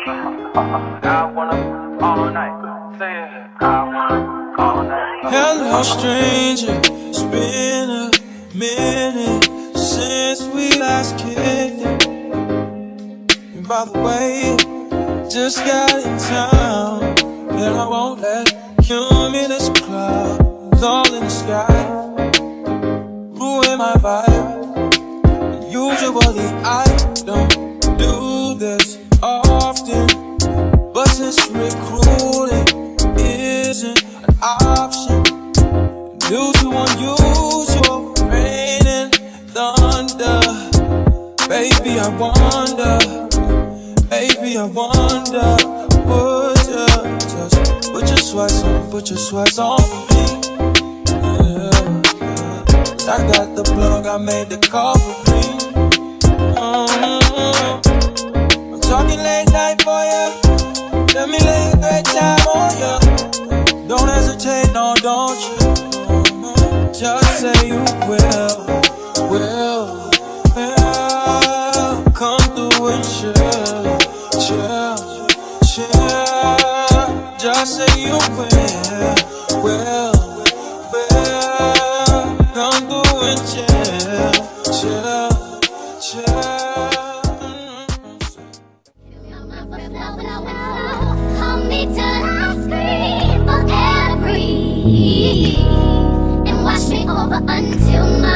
I wanna all night. Say it. I wanna all night. Hello, stranger. It's been a minute since we last kicked it. And by the way, just got in town, and I won't let cumulus clouds all in the sky ruin my vibe. Usually I don't do this often, but since recruiting isn't an option due to unusual rain and thunder, baby I wonder, would you just put your sweats on for me? Yeah. I got the plug, I made the call for me. I'm talking late night for ya. Let me lay a great time on ya. Don't hesitate, no, don't you? Just say you will. Come through and chill. Just say you will. Come through and chill. Hold me till I scream for air to breathe, and wash me over until my